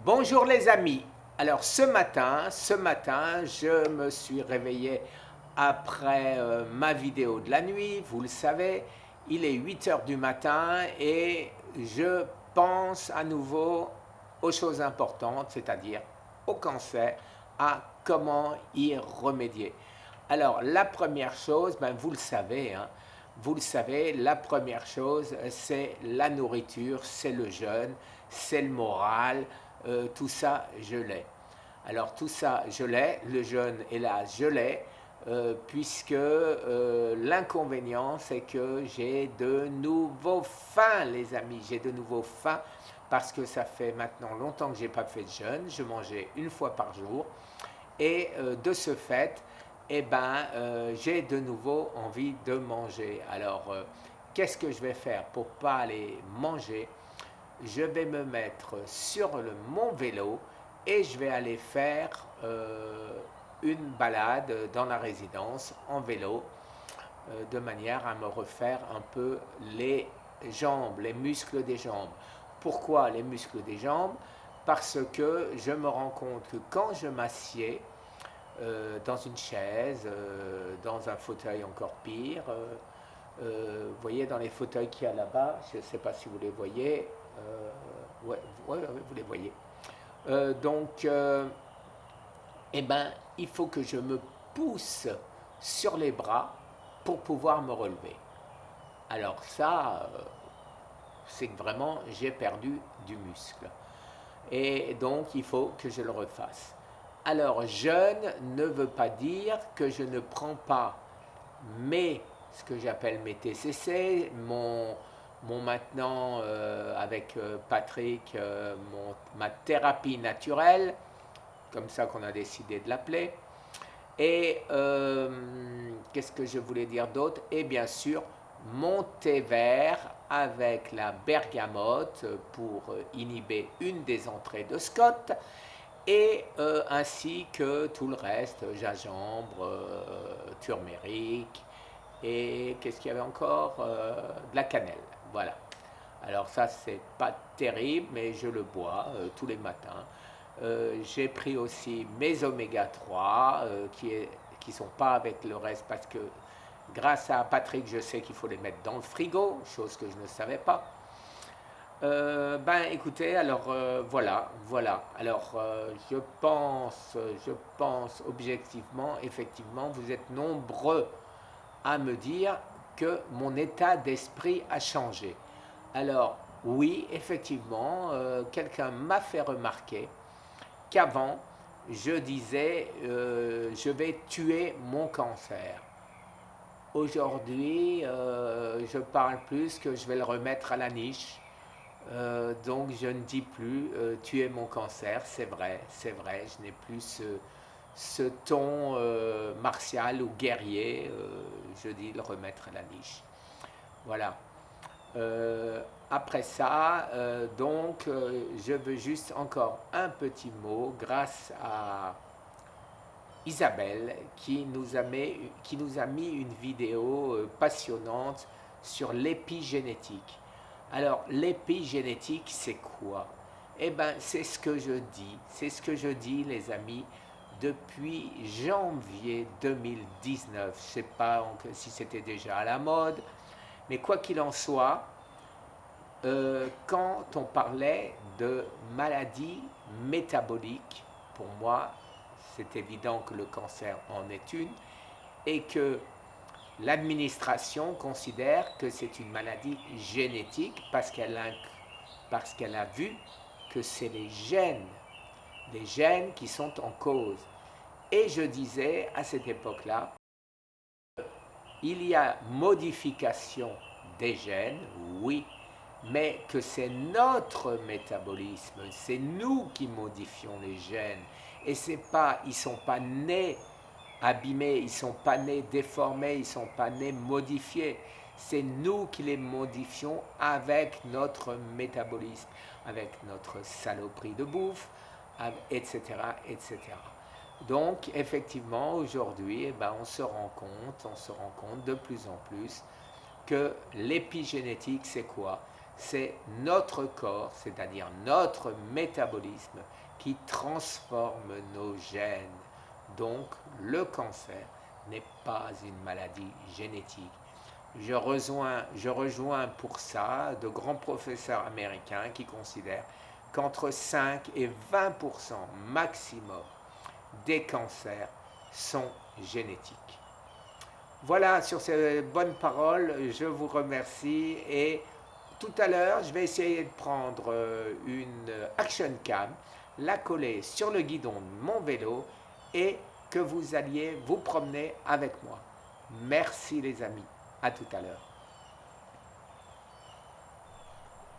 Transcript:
Bonjour les amis. Alors ce matin, je me suis réveillé après ma vidéo de la nuit. Vous le savez, il est 8 heures du matin et je pense à nouveau aux choses importantes, c'est-à-dire au cancer, à comment y remédier. Alors la première chose, vous le savez, hein, vous le savez, la première chose, c'est la nourriture, c'est le jeûne, c'est le moral, tout ça, je l'ai. Alors tout ça, je l'ai, le jeûne, hélas, je l'ai, puisque l'inconvénient, c'est que j'ai de nouveau faim, les amis, j'ai de nouveau faim, parce que ça fait maintenant longtemps que je n'ai pas fait de jeûne, je mangeais une fois par jour, et de ce fait, j'ai de nouveau envie de manger. Alors, qu'est-ce que je vais faire pour pas aller manger? Je vais me mettre sur mon vélo et je vais aller faire une balade dans la résidence en vélo, de manière à me refaire un peu les jambes, les muscles des jambes. Pourquoi les muscles des jambes? Parce que je me rends compte que quand je m'assieds dans une chaise, dans un fauteuil encore pire, vous voyez dans les fauteuils qu'il y a là-bas, je ne sais pas si vous les voyez, ouais, ouais, ouais, vous les voyez. Donc, eh ben, il faut que je me pousse sur les bras pour pouvoir me relever. Alors ça, c'est que vraiment j'ai perdu du muscle. Et donc il faut que je le refasse. Alors jeûne ne veut pas dire que je ne prends pas ce que j'appelle mes TCC, mon maintenant avec Patrick, ma thérapie naturelle, comme ça qu'on a décidé de l'appeler. Et qu'est-ce que je voulais dire d'autre? Et bien sûr, mon thé vert avec la bergamote pour inhiber une des entrées de Scott, et ainsi que tout le reste, gingembre, turméric, et qu'est-ce qu'il y avait encore? De la cannelle. Voilà. Alors ça, c'est pas terrible, mais je le bois tous les matins. J'ai pris aussi mes oméga 3 qui sont pas avec le reste parce que grâce à Patrick, je sais qu'il faut les mettre dans le frigo, chose que je ne savais pas. Écoutez, alors voilà. Alors je pense objectivement, effectivement, vous êtes nombreux à me dire que mon état d'esprit a changé. Alors oui, effectivement, quelqu'un m'a fait remarquer qu'avant, je disais, je vais tuer mon cancer. Aujourd'hui, je parle plus que je vais le remettre à la niche. Donc je ne dis plus tuer mon cancer, c'est vrai, je n'ai plus ce ton martial ou guerrier, je dis le remettre à la niche. Voilà. Après ça, je veux juste encore un petit mot grâce à Isabelle qui nous a mis une vidéo passionnante sur l'épigénétique. Alors, l'épigénétique, c'est quoi? Eh bien, c'est ce que je dis, les amis, depuis janvier 2019. Je ne sais pas si c'était déjà à la mode, mais quoi qu'il en soit, quand on parlait de maladies métaboliques, pour moi, c'est évident que le cancer en est une, et que l'administration considère que c'est une maladie génétique parce qu'elle a vu que c'est les gènes qui sont en cause. Et je disais à cette époque-là, il y a modification des gènes, oui, mais que c'est notre métabolisme, c'est nous qui modifions les gènes. Et c'est pas, ils sont pas nés abîmés, ils sont pas nés déformés, ils sont pas nés modifiés. C'est nous qui les modifions avec notre métabolisme, avec notre saloperie de bouffe, etc., etc. Donc, effectivement, aujourd'hui, on se rend compte de plus en plus que l'épigénétique, c'est quoi? c'est notre corps, c'est-à-dire notre métabolisme, qui transforme nos gènes. Donc, le cancer n'est pas une maladie génétique. Je rejoins pour ça de grands professeurs américains qui considèrent qu'entre 5 et 20% maximum des cancers sont génétiques. Voilà, sur ces bonnes paroles, je vous remercie et tout à l'heure, je vais essayer de prendre une action cam, la coller sur le guidon de mon vélo et que vous alliez vous promener avec moi. Merci les amis, à tout à l'heure.